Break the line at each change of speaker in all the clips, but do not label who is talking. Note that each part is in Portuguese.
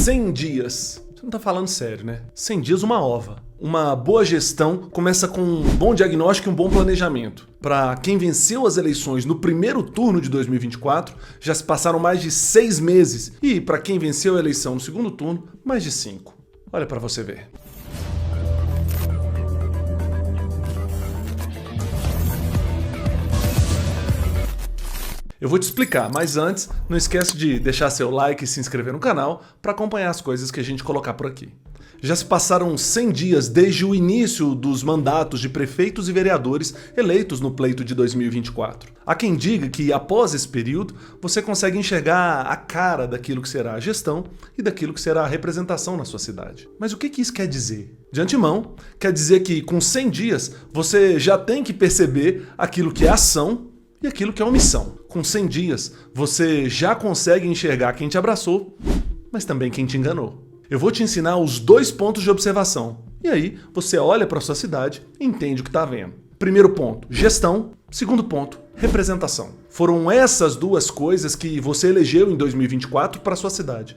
100 dias. Você não tá falando sério, né? 100 dias uma ova. Uma boa gestão começa com um bom diagnóstico e um bom planejamento. Para quem venceu as eleições no primeiro turno de 2024, já se passaram mais de 6 meses. E para quem venceu a eleição no segundo turno, mais de 5. Olha para você ver. Eu vou te explicar, mas antes, não esquece de deixar seu like e se inscrever no canal para acompanhar as coisas que a gente colocar por aqui. Já se passaram 100 dias desde o início dos mandatos de prefeitos e vereadores eleitos no pleito de 2024. Há quem diga que, após esse período, você consegue enxergar a cara daquilo que será a gestão e daquilo que será a representação na sua cidade. Mas o que isso quer dizer? De antemão, quer dizer que, com 100 dias, você já tem que perceber aquilo que é ação e aquilo que é omissão. Com 100 dias, você já consegue enxergar quem te abraçou, mas também quem te enganou. Eu vou te ensinar os 2 pontos de observação. E aí, você olha para a sua cidade e entende o que está vendo. Primeiro ponto, gestão. Segundo ponto, representação. Foram essas 2 coisas que você elegeu em 2024 para a sua cidade.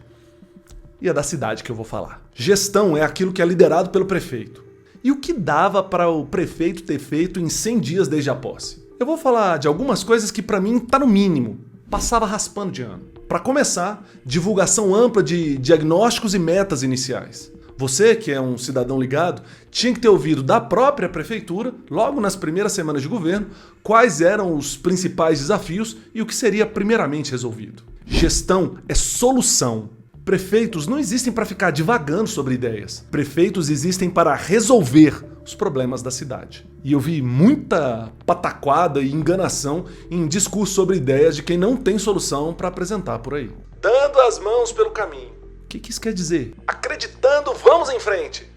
E é da cidade que eu vou falar. Gestão é aquilo que é liderado pelo prefeito. E o que dava para o prefeito ter feito em 100 dias desde a posse? Eu vou falar de algumas coisas que para mim tá no mínimo. Passava raspando de ano. Para começar, divulgação ampla de diagnósticos e metas iniciais. Você, que é um cidadão ligado, tinha que ter ouvido da própria prefeitura, logo nas primeiras semanas de governo, quais eram os principais desafios e o que seria primeiramente resolvido. Gestão é solução. Prefeitos não existem para ficar divagando sobre ideias. Prefeitos existem para resolver os problemas da cidade. E eu vi muita pataquada e enganação em discurso sobre ideias de quem não tem solução para apresentar por aí. Dando as mãos pelo caminho. O que isso quer dizer? Acreditando, vamos em frente.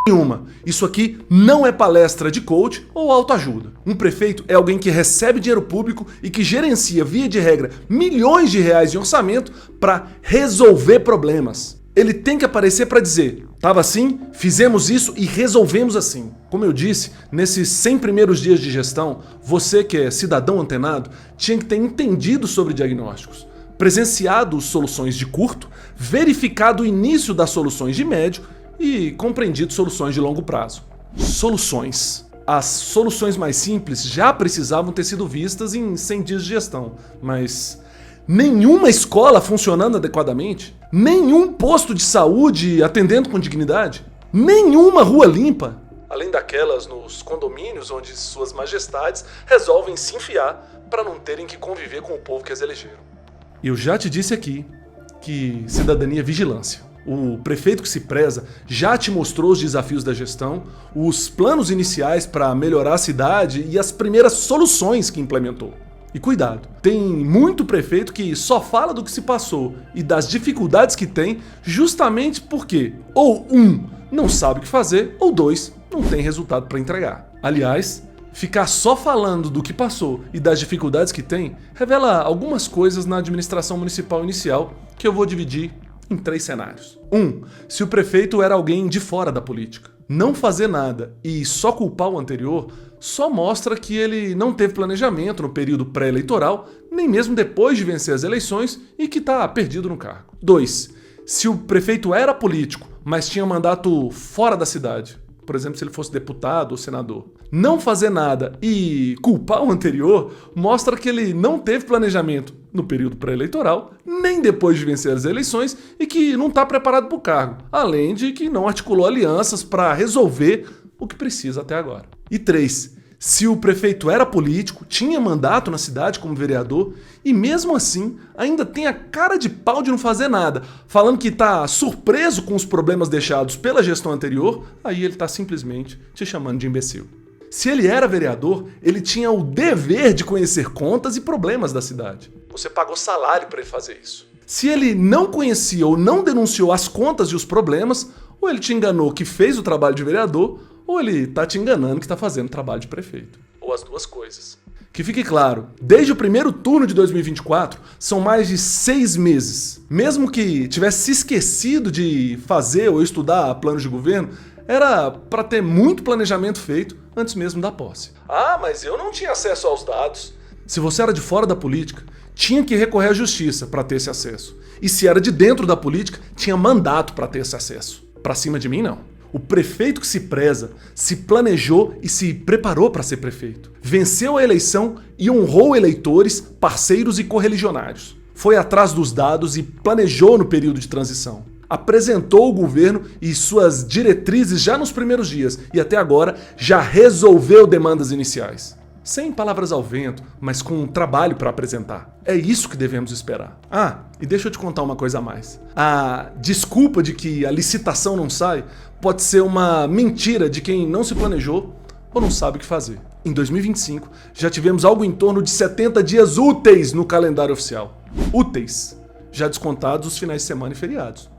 Nenhuma. Isso aqui não é palestra de coach ou autoajuda. Um prefeito é alguém que recebe dinheiro público e que gerencia, via de regra, milhões de reais de orçamento para resolver problemas. Ele tem que aparecer para dizer, tava assim, fizemos isso e resolvemos assim. Como eu disse, nesses 100 primeiros dias de gestão, você que é cidadão antenado, tinha que ter entendido sobre diagnósticos, presenciado soluções de curto, verificado o início das soluções de médio e compreendido soluções de longo prazo. Soluções. As soluções mais simples já precisavam ter sido vistas em 100 dias de gestão, mas nenhuma escola funcionando adequadamente, nenhum posto de saúde atendendo com dignidade, nenhuma rua limpa, além daquelas nos condomínios onde suas majestades resolvem se enfiar para não terem que conviver com o povo que as elegeram. Eu já te disse aqui que cidadania é vigilância. O prefeito que se preza já te mostrou os desafios da gestão, os planos iniciais para melhorar a cidade e as primeiras soluções que implementou. E cuidado, tem muito prefeito que só fala do que se passou e das dificuldades que tem justamente porque, ou 1, não sabe o que fazer, ou 2, não tem resultado para entregar. Aliás, ficar só falando do que passou e das dificuldades que tem revela algumas coisas na administração municipal inicial que eu vou dividir em 3 cenários. 1. Se o prefeito era alguém de fora da política. Não fazer nada e só culpar o anterior só mostra que ele não teve planejamento no período pré-eleitoral, nem mesmo depois de vencer as eleições e que está perdido no cargo. 2. Se o prefeito era político, mas tinha mandato fora da cidade, por exemplo, se ele fosse deputado ou senador, não fazer nada e culpar o anterior mostra que ele não teve planejamento no período pré-eleitoral, nem depois de vencer as eleições e que não está preparado para o cargo, além de que não articulou alianças para resolver o que precisa até agora. E 3. Se o prefeito era político, tinha mandato na cidade como vereador e mesmo assim ainda tem a cara de pau de não fazer nada, falando que está surpreso com os problemas deixados pela gestão anterior, aí ele está simplesmente te chamando de imbecil. Se ele era vereador, ele tinha o dever de conhecer contas e problemas da cidade. Você pagou salário para ele fazer isso. Se ele não conhecia ou não denunciou as contas e os problemas, ou ele te enganou que fez o trabalho de vereador, ou ele tá te enganando que está fazendo trabalho de prefeito. Ou as 2 coisas. Que fique claro, desde o primeiro turno de 2024, são mais de 6 meses. Mesmo que tivesse se esquecido de fazer ou estudar planos de governo, era para ter muito planejamento feito antes mesmo da posse. Ah, mas eu não tinha acesso aos dados. Se você era de fora da política, tinha que recorrer à justiça para ter esse acesso. E se era de dentro da política, tinha mandato para ter esse acesso. Para cima de mim, não. O prefeito que se preza, se planejou e se preparou para ser prefeito. Venceu a eleição e honrou eleitores, parceiros e correligionários. Foi atrás dos dados e planejou no período de transição. Apresentou o governo e suas diretrizes já nos primeiros dias e até agora já resolveu demandas iniciais. Sem palavras ao vento, mas com um trabalho para apresentar. É isso que devemos esperar. Ah, e deixa eu te contar uma coisa a mais. A desculpa de que a licitação não sai pode ser uma mentira de quem não se planejou ou não sabe o que fazer. Em 2025, já tivemos algo em torno de 70 dias úteis no calendário oficial. Úteis, já descontados os finais de semana e feriados.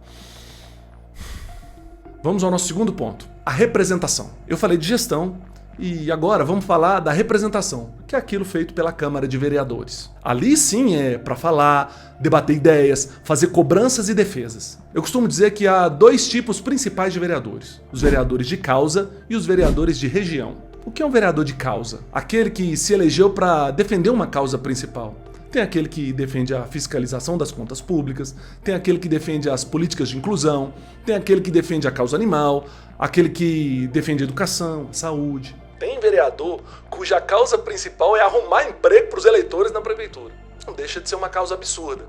Vamos ao nosso segundo ponto, a representação. Eu falei de gestão e agora vamos falar da representação, que é aquilo feito pela Câmara de Vereadores. Ali sim é para falar, debater ideias, fazer cobranças e defesas. Eu costumo dizer que há dois tipos principais de vereadores, os vereadores de causa e os vereadores de região. O que é um vereador de causa? Aquele que se elegeu para defender uma causa principal. Tem aquele que defende a fiscalização das contas públicas, tem aquele que defende as políticas de inclusão, tem aquele que defende a causa animal, aquele que defende a educação, a saúde. Tem vereador cuja causa principal é arrumar emprego para os eleitores na prefeitura. Não deixa de ser uma causa absurda.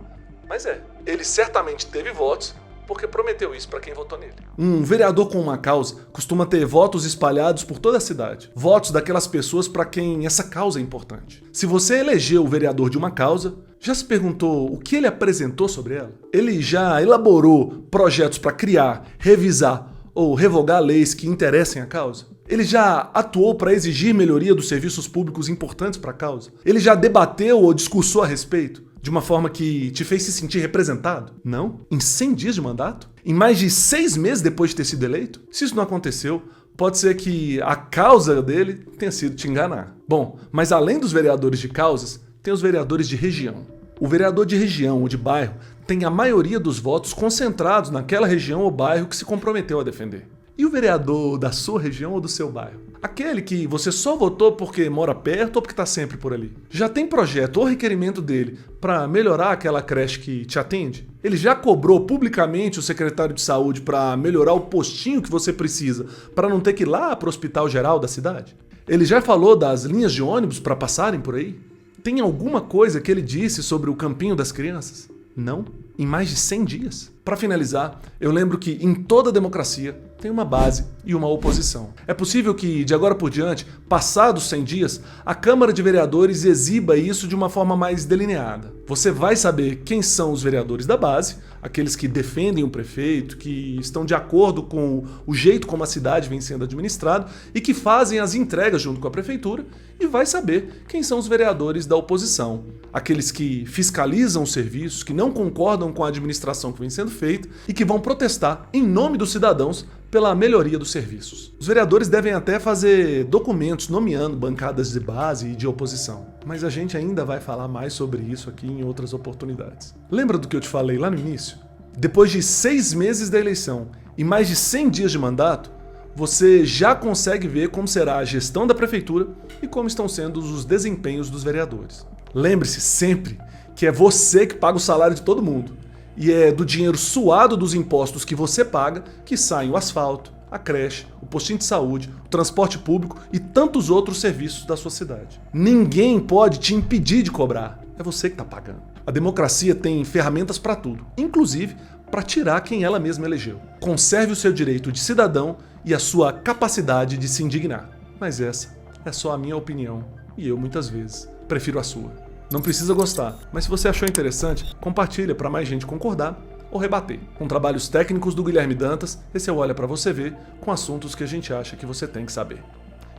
Mas ele certamente teve votos porque prometeu isso para quem votou nele. Um vereador com uma causa costuma ter votos espalhados por toda a cidade. Votos daquelas pessoas para quem essa causa é importante. Se você elegeu o vereador de uma causa, já se perguntou o que ele apresentou sobre ela? Ele já elaborou projetos para criar, revisar ou revogar leis que interessem a causa? Ele já atuou para exigir melhoria dos serviços públicos importantes para a causa? Ele já debateu ou discursou a respeito? De uma forma que te fez se sentir representado? Não? Em 100 dias de mandato? Em mais de 6 meses depois de ter sido eleito? Se isso não aconteceu, pode ser que a causa dele tenha sido te enganar. Bom, mas além dos vereadores de causas, tem os vereadores de região. O vereador de região ou de bairro tem a maioria dos votos concentrados naquela região ou bairro que se comprometeu a defender. E o vereador da sua região ou do seu bairro? Aquele que você só votou porque mora perto ou porque está sempre por ali? Já tem projeto ou requerimento dele para melhorar aquela creche que te atende? Ele já cobrou publicamente o secretário de saúde para melhorar o postinho que você precisa para não ter que ir lá para o hospital geral da cidade? Ele já falou das linhas de ônibus para passarem por aí? Tem alguma coisa que ele disse sobre o campinho das crianças? Não? Em mais de 100 dias? Para finalizar, eu lembro que em toda democracia tem uma base e uma oposição. É possível que, de agora por diante, passados 100 dias, a Câmara de Vereadores exiba isso de uma forma mais delineada. Você vai saber quem são os vereadores da base, aqueles que defendem o prefeito, que estão de acordo com o jeito como a cidade vem sendo administrada e que fazem as entregas junto com a prefeitura, e vai saber quem são os vereadores da oposição, aqueles que fiscalizam os serviços, que não concordam com a administração que vem sendo feita e que vão protestar em nome dos cidadãos pela melhoria dos serviços. Os vereadores devem até fazer documentos nomeando bancadas de base e de oposição, mas a gente ainda vai falar mais sobre isso aqui em outras oportunidades. Lembra do que eu te falei lá no início? Depois de 6 meses da eleição e mais de 100 dias de mandato, você já consegue ver como será a gestão da prefeitura e como estão sendo os desempenhos dos vereadores. Lembre-se sempre que é você que paga o salário de todo mundo. E é do dinheiro suado dos impostos que você paga que saem o asfalto, a creche, o postinho de saúde, o transporte público e tantos outros serviços da sua cidade. Ninguém pode te impedir de cobrar. É você que está pagando. A democracia tem ferramentas para tudo, inclusive para tirar quem ela mesma elegeu. Conserve o seu direito de cidadão e a sua capacidade de se indignar. Mas essa é só a minha opinião e eu, muitas vezes, prefiro a sua. Não precisa gostar, mas se você achou interessante, compartilha para mais gente concordar ou rebater. Com trabalhos técnicos do Guilherme Dantas, esse é o Olha Pra Você Ver, com assuntos que a gente acha que você tem que saber.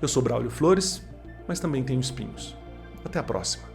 Eu sou Braulio Flores, mas também tenho espinhos. Até a próxima.